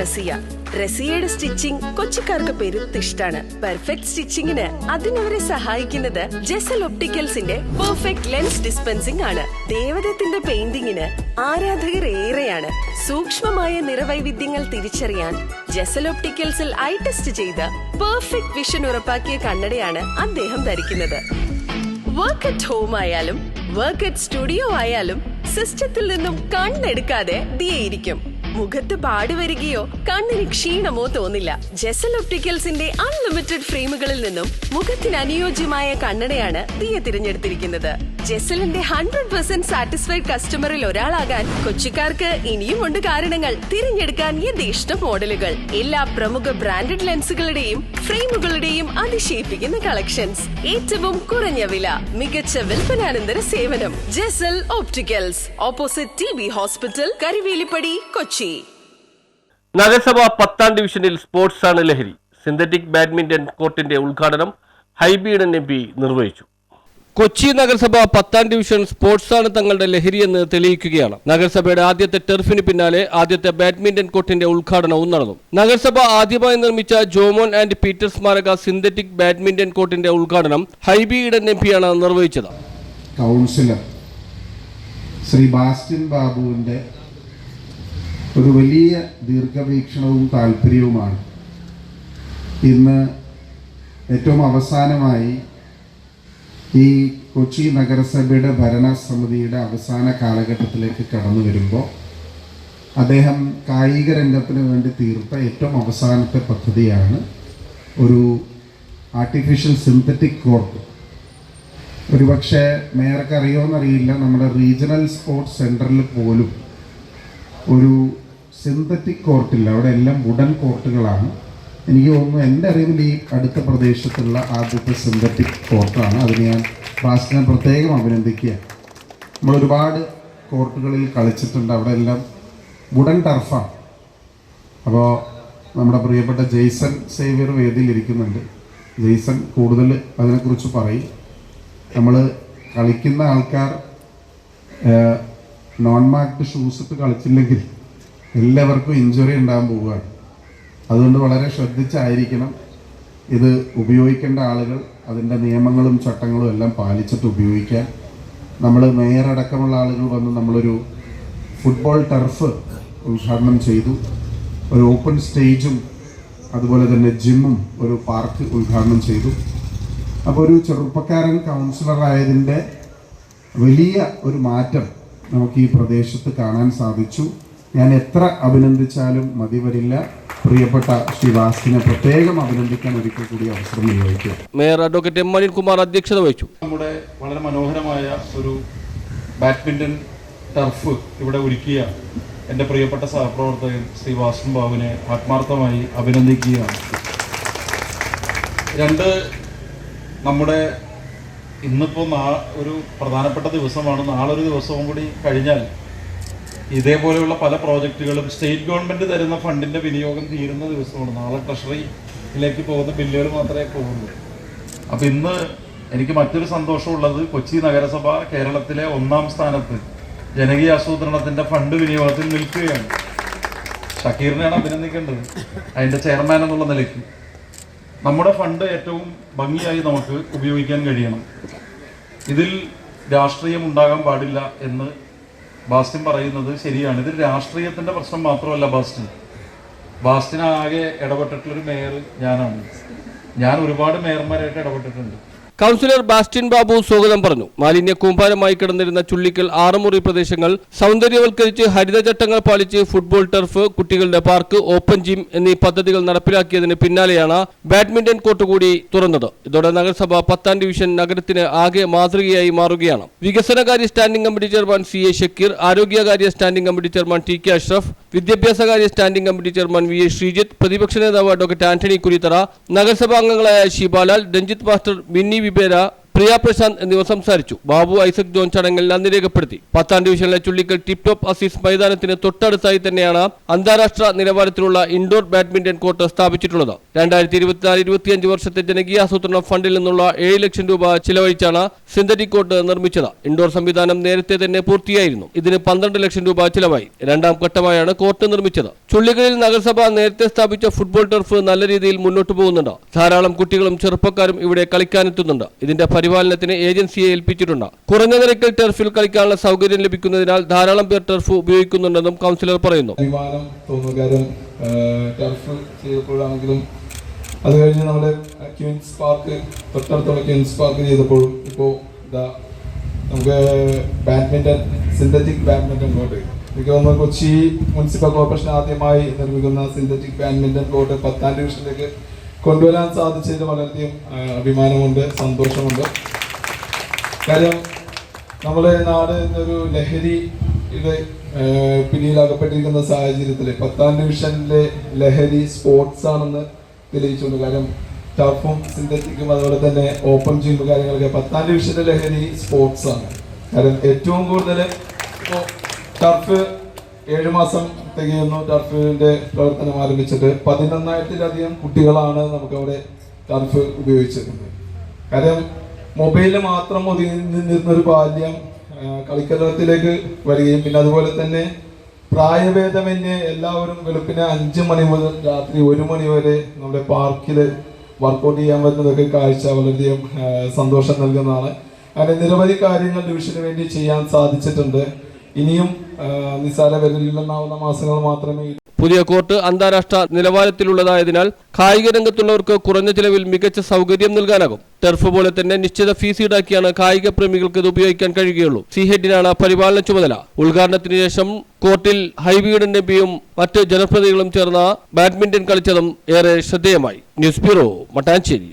Raziya. റസിയയുടെ stitching കൊച്ചിക്കാർക്ക് പെരുത്തിഷ്ടാണ്. Perfect സ്റ്റിച്ചിങ്ങിന് അതിനവരെ സഹായിക്കുന്നത് Jesal ഒപ്റ്റിക്കൽസിന്റെ perfect lens dispensing ആണ്. ദേവദത്തിന്റെ പെയിന്റിങ്ങിന് ആരാധകർ ഏറെയാണ്. സൂക്ഷ്മമായ നിറവൈവിധ്യങ്ങൾ തിരിച്ചറിയാൻ ജെസൽ ഒപ്റ്റിക്കൽസിൽ ഐ ടെസ്റ്റ് ചെയ്ത് പെർഫെക്റ്റ് വിഷൻ ഉറപ്പാക്കിയ കണ്ണടയാണ് അദ്ദേഹം ധരിക്കുന്നത്. വർക്ക് അറ്റ് ഹോം ആയാലും വർക്ക് അറ്റ് സ്റ്റുഡിയോ ആയാലും സിസ്റ്റത്തിൽ നിന്നും കണ്ണെടുക്കാതെ ദിയയിരിക്കും. മുഖത്ത് പാടി വരികയോ കണ്ണിന് ക്ഷീണമോ തോന്നില്ല. ജെസൽ ഒപ്റ്റിക്കൽസിന്റെ അൺലിമിറ്റഡ് ഫ്രെയിമുകളിൽ നിന്നും മുഖത്തിന് അനുയോജ്യമായ കണ്ണടയാണ് ദിയ തിരഞ്ഞെടുത്തിരിക്കുന്നത്. ജെസലിന്റെ 100% സാറ്റിസ്ഫൈഡ് കസ്റ്റമറിൽ ഒരാളാകാൻ കൊച്ചിക്കാർക്ക് ഇനിയുമുണ്ട് കാരണങ്ങൾ. തിരഞ്ഞെടുക്കാൻ യഥേഷ്ടം മോഡലുകൾ, എല്ലാ പ്രമുഖ ബ്രാൻഡഡ് ലെൻസുകളുടെയും ഫ്രെയിമുകളുടെയും അതിശയിപ്പിക്കുന്ന കളക്ഷൻസ്, ഏറ്റവും കുറഞ്ഞ വില, മികച്ച വിൽപ്പനാനന്തര സേവനം. Jesal opticals, opposite TB hospital, Karivelippady, Kochi. നഗരസഭ 10ാം ഡിവിഷനിൽ സ്പോർട്സ് ആണ് ലഹരി. സിന്തറ്റിക് ബാഡ്മിന്റൺ കോർട്ടിന്റെ ഉദ്ഘാടനം ഹൈബി MP നിർവഹിച്ചു. കൊച്ചി നഗരസഭ 10ാം ഡിവിഷൻ സ്പോർട്സ് ആണ് തങ്ങളുടെ ലഹരിയെന്ന് തെളിയിക്കുകയാണ്. നഗരസഭയുടെ ആദ്യത്തെ ടർഫിന് പിന്നാലെ ആദ്യത്തെ ബാഡ്മിന്റൺ കോർട്ടിന്റെ ഉദ്ഘാടനവും നടന്നു. നഗരസഭ ആദ്യമായി നിർമ്മിച്ച ജോമോൻ ആൻഡ് പീറ്റർ സ്മാരക സിന്തറ്റിക് ബാഡ്മിന്റൺ കോർട്ടിന്റെ ഉദ്ഘാടനം ഹൈബി MP ആണ് നിർവഹിച്ചത്. കൗൺസിലർ ശ്രീ ബാസ്റ്റിൻ ബാബുവിന്റെ ഒരു വലിയ ദീർഘവീക്ഷണവും താല്പര്യവുമാണ് ഇന്ന് ഏറ്റവും അവസാനമായി ഈ കൊച്ചി നഗരസഭയുടെ ഭരണസമിതിയുടെ അവസാന കാലഘട്ടത്തിലേക്ക് കടന്നു വരുമ്പോൾ അദ്ദേഹം കായിക രംഗത്തിന് വേണ്ടി തീർത്ത ഏറ്റവും അവസാനത്തെ പദ്ധതിയാണ് ഒരു ആർട്ടിഫിഷ്യൽ സിന്തറ്റിക് കോർട്ട്. ഒരുപക്ഷെ മേയർക്ക് അറിയുമെന്നറിയില്ല, നമ്മുടെ റീജിയണൽ സ്പോർട്സ് സെൻറ്ററിൽ പോലും ഒരു സിന്തറ്റിക് കോർട്ടില്ല. അവിടെ എല്ലാം വുഡൻ കോർട്ടുകളാണ്. എനിക്ക് തോന്നുന്നു എൻ്റെ അറിവിൽ ഈ അടുത്ത പ്രദേശത്തുള്ള ആദ്യത്തെ സിന്തറ്റിക് കോർട്ടാണ്. അതിന് ഞാൻ ബാസ്റ്റിനെ പ്രത്യേകം അഭിനന്ദിക്കുക. നമ്മൾ ഒരുപാട് കോർട്ടുകളിൽ കളിച്ചിട്ടുണ്ട്, അവിടെ എല്ലാം വുഡൻ ടർഫാണ്. അപ്പോൾ നമ്മുടെ പ്രിയപ്പെട്ട ജെയ്സൺ സേവ്യർ വേദിയിൽ ഇരിക്കുന്നുണ്ട്. ജെയ്സൺ കൂടുതൽ അതിനെക്കുറിച്ച് പറയും. നമ്മൾ കളിക്കുന്ന ആൾക്കാർ നോൺ മാക്ട് ഷൂസ് ഇട്ട് കളിച്ചില്ലെങ്കിൽ എല്ലാവർക്കും ഇഞ്ചുറി ഉണ്ടാകാൻ പോവുകയാണ്. അതുകൊണ്ട് വളരെ ശ്രദ്ധിച്ചായിരിക്കണം ഇത് ഉപയോഗിക്കേണ്ട ആളുകൾ. അതിൻ്റെ നിയമങ്ങളും ചട്ടങ്ങളും എല്ലാം പാലിച്ചിട്ട് ഉപയോഗിക്കാൻ. നമ്മൾ മേയർ അടക്കമുള്ള ആളുകൾ വന്ന് നമ്മളൊരു ഫുട്ബോൾ ടർഫ് ഉദ്ഘാടനം ചെയ്തു. ഒരു ഓപ്പൺ സ്റ്റേജും അതുപോലെ തന്നെ ജിമ്മും ഒരു പാർക്ക് ഉദ്ഘാടനം ചെയ്തു. അപ്പോൾ ഒരു ചെറുപ്പക്കാരൻ കൗൺസിലറായതിൻ്റെ വലിയ ഒരു മാറ്റം നമുക്ക് ഈ പ്രദേശത്ത് കാണാൻ സാധിച്ചു. ഞാൻ എത്ര അഭിനന്ദിച്ചാലും മതി വരില്ല. പ്രിയപ്പെട്ട ശ്രീ ബാസ്റ്റിനെ പ്രത്യേകം അഭിനന്ദിക്കാൻ ഒരിക്കൽ കൂടി അവസരം വിനിയോഗിക്കുക. Mayor advocate M. അനിൽകുമാർ അധ്യക്ഷത വഹിച്ചു. നമ്മുടെ വളരെ മനോഹരമായ ഒരു ബാഡ്മിൻ്റൺ ടർഫ് ഇവിടെ ഒരുക്കിയ എൻ്റെ പ്രിയപ്പെട്ട സഹപ്രവർത്തകൻ ശ്രീ ബാസ്റ്റിൻ ബാബുവിനെ ആത്മാർത്ഥമായി അഭിനന്ദിക്കുകയാണ്. നമ്മുടെ ഇന്നിപ്പോൾ ഒരു പ്രധാനപ്പെട്ട ദിവസമാണ്. നാളൊരു ദിവസവും കൂടി കഴിഞ്ഞാൽ ഇതേപോലെയുള്ള പല പ്രോജക്റ്റുകളും സ്റ്റേറ്റ് ഗവൺമെൻറ് തരുന്ന ഫണ്ടിൻ്റെ വിനിയോഗം തീരുന്ന ദിവസമാണ്. നാളെ ട്രഷറിയിലേക്ക് പോകുന്ന ബില്ലുകൾ മാത്രമേ പോകുള്ളൂ. അപ്പോൾ ഇന്ന് എനിക്ക് മറ്റൊരു സന്തോഷമുള്ളത്, കൊച്ചി നഗരസഭ കേരളത്തിലെ 1ാം സ്ഥാനത്ത് ജനകീയ ആസൂത്രണത്തിൻ്റെ ഫണ്ട് വിനിയോഗത്തിൽ നിൽക്കുകയാണ്. ഷക്കീറിനെയാണ് അഭിനന്ദിക്കേണ്ടത് അതിൻ്റെ ചെയർമാൻ എന്നുള്ള നിലയ്ക്ക്. നമ്മുടെ ഫണ്ട് ഏറ്റവും ഭംഗിയായി നമുക്ക് ഉപയോഗിക്കാൻ കഴിയണം. ഇതിൽ രാഷ്ട്രീയം ഉണ്ടാകാൻ പാടില്ല എന്ന് ബാസ്റ്റിൻ പറയുന്നത് ശരിയാണ്. ഇതിൽ രാഷ്ട്രീയത്തിൻ്റെ പ്രശ്നം മാത്രമല്ല. ബാസ്റ്റിനാകെ ഇടപെട്ടിട്ടുള്ളൊരു മേയർ ഞാനാണ്. ഞാൻ ഒരുപാട് മേയർമാരായിട്ട് ഇടപെട്ടിട്ടുണ്ട്. കൗൺസിലർ ബാസ്റ്റിൻ ബാബു സ്വാഗതം പറഞ്ഞു. മാലിന്യ കൂമ്പാരമായി കിടന്നിരുന്ന ചുള്ളിക്കൽ 6 മുറി പ്രദേശങ്ങൾ സൗന്ദര്യവൽക്കരിച്ച് ഹരിതചട്ടങ്ങൾ പാലിച്ച് ഫുട്ബോൾ ടർഫ്, കുട്ടികളുടെ പാർക്ക്, ഓപ്പൺ ജിം എന്നീ പദ്ധതികൾ നടപ്പിലാക്കിയതിന് പിന്നാലെയാണ് ബാഡ്മിന്റൺ കോർട്ട് കൂടി തുറന്നത്. ഇതോടെ നഗരസഭ 10ാം ഡിവിഷൻ നഗരത്തിന് ആകെ മാതൃകയായി മാറുകയാണ്. വികസനകാര്യ standing committee chairman CA Shakeer, ആരോഗ്യകാര്യ standing committee chairman TK Ashraf, വിദ്യാഭ്യാസകാര്യ standing committee chairman VA Sreejith, പ്രതിപക്ഷ നേതാവ് അഡ്വക്കേറ്റ് ആന്റണി കുരിത്തറ, നഗരസഭാ അംഗങ്ങളായ ഷിബാലാൽ, രഞ്ജിത്ത് മാസ്റ്റർ, മിന്നി വിബേര, പ്രിയ പ്രശാന്ത് എന്നിവർ സംസാരിച്ചു. ബാബു ഐസക് ജോൺ ചടങ്ങിൽ നന്ദി രേഖപ്പെടുത്തി. 10ാം ഡിവിഷനിലെ ചുള്ളിക്കൽ ടിപ് ടോപ്പ് അസീസ് മൈതാനത്തിന് തൊട്ടടുത്തായി തന്നെയാണ് അന്താരാഷ്ട്ര നിലവാരത്തിലുള്ള ഇൻഡോർ ബാഡ്മിന്റൺ കോർട്ട് സ്ഥാപിച്ചിട്ടുള്ളത്. 2024-25 വർഷത്തെ ജനകീയാസൂത്രണ ഫണ്ടിൽ നിന്നുള്ള 7 ലക്ഷം രൂപ ചിലവഴിച്ചാണ് സിന്തറ്റിക് കോർട്ട് നിർമ്മിച്ചത്. ഇൻഡോർ സംവിധാനം നേരത്തെ തന്നെ പൂർത്തിയായിരുന്നു. ഇതിന് 12 ലക്ഷം രൂപ ചിലവായി. 2ാം ഘട്ടമായാണ് കോർട്ട് നിർമ്മിച്ചത്. ചുള്ളിക്കലിൽ നഗരസഭ നേരത്തെ സ്ഥാപിച്ച ഫുട്ബോൾ ടർഫ് നല്ല രീതിയിൽ മുന്നോട്ട് പോകുന്നുണ്ട്. ധാരാളം കുട്ടികളും ചെറുപ്പക്കാരും ഇവിടെ കളിക്കാനെത്തുന്നുണ്ട്. ഇതിന്റെ പരിപാലനത്തിന് ഏജൻസിയെ ഏൽപ്പിച്ചിട്ടുണ്ട്. കുറഞ്ഞ നിരക്കിൽ ടർഫിൽ കളിക്കാനുള്ള സൗകര്യം ലഭിക്കുന്നതിനാൽ ധാരാളം പേർ ടർഫ് ഉപയോഗിക്കുന്നുണ്ടെന്നും കൗൺസിലർ പറയുന്നു. അഭിമാനം തോന്നുന്നു. കാര്യം ടർഫ് ചെയ്തപ്പോഴാണെങ്കിലും അത് കഴിഞ്ഞ് നമ്മുടെ ക്വീൻസ് പാർക്ക്, തൊട്ടടുത്തുള്ള ക്വീൻസ് പാർക്ക് ചെയ്തപ്പോഴും ഇപ്പോൾ നമുക്ക് ബാഡ്മിന്റൺ, സിന്തറ്റിക് ബാഡ്മിന്റൺ കോർട്ട്, എനിക്ക് തോന്നുന്നു കൊച്ചി മുനിസിപ്പൽ കോർപ്പറേഷൻ ആദ്യമായി നിർമ്മിക്കുന്ന സിന്തറ്റിക് ബാഡ്മിന്റൺ കോർട്ട് 10ാം ഡിവിഷനിലേക്ക് കൊണ്ടുവരാൻ സാധിച്ചതിൽ വളരെയധികം അഭിമാനമുണ്ട്, സന്തോഷമുണ്ട്. കാര്യം നമ്മുടെ നാട് എന്നൊരു ലഹരിയുടെ പിടിയിലകപ്പെട്ടിരിക്കുന്ന സാഹചര്യത്തിൽ 10ാം ഡിവിഷനിലെ ലഹരി സ്പോർട്സ് ആണെന്ന് തെളിയിച്ചുകൊണ്ട്, കാര്യം ടർഫും സിന്തറ്റിക്കും അതുപോലെ തന്നെ ഓപ്പൺ ജിം കാര്യങ്ങളൊക്കെ 10ാം ഡിവിഷനിലെ ലഹരി സ്പോർട്സ് ആണ്. കാരണം ഏറ്റവും കൂടുതൽ ഇപ്പോൾ ടർഫ് 7 മാസം തികയുന്നു ടർഫിന്റെ പ്രവർത്തനം ആരംഭിച്ചിട്ട്. 11,000-ലധികം കുട്ടികളാണ് നമുക്കവിടെ ടർഫ് ഉപയോഗിച്ചിരുന്നത്. കാര്യം മൊബൈലിൽ മാത്രം ഒതുങ്ങി നിന്നൊരു ബാല്യം കളിക്കലത്തിലേക്ക് വരികയും പിന്നെ അതുപോലെ തന്നെ പ്രായഭേദമന്യേ എല്ലാവരും വെളുപ്പിന് 5 മണി മുതൽ രാത്രി 1 മണി വരെ നമ്മുടെ പാർക്കിൽ വർക്കൗട്ട് ചെയ്യാൻ പറ്റുന്നതൊക്കെ കാഴ്ച വളരെയധികം സന്തോഷം നൽകുന്നതാണ്. അങ്ങനെ നിരവധി കാര്യങ്ങൾ ഡിവിഷന് വേണ്ടി ചെയ്യാൻ സാധിച്ചിട്ടുണ്ട്. ഇനിയും നിസ്സാര വിരലിലെണ്ണാവുന്ന മാസങ്ങൾ മാത്രമേ. പുതിയ കോർട്ട് അന്താരാഷ്ട്ര നിലവാരത്തിലുള്ളതായതിനാൽ കായിക രംഗത്തുള്ളവർക്ക് കുറഞ്ഞ ചിലവിൽ മികച്ച സൗകര്യം നൽകാനാകും. ടർഫ് പോലെ തന്നെ നിശ്ചിത ഫീസ് ഈടാക്കിയാണ് കായിക പ്രേമികൾക്ക് ഇത് ഉപയോഗിക്കാൻ കഴിയുകയുള്ളൂ. സി ഹെഡിനാണ് പരിപാലന ചുമതല. ഉദ്ഘാടനത്തിന് ശേഷം കോർട്ടിൽ ഹൈബീഡൻ നബിയും മറ്റ് ജനപ്രതിനിധികളും ചേർന്ന ബാഡ്മിന്റൺ കളിച്ചതും ഏറെ ശ്രദ്ധേയമായി. News bureau, Mattancherry.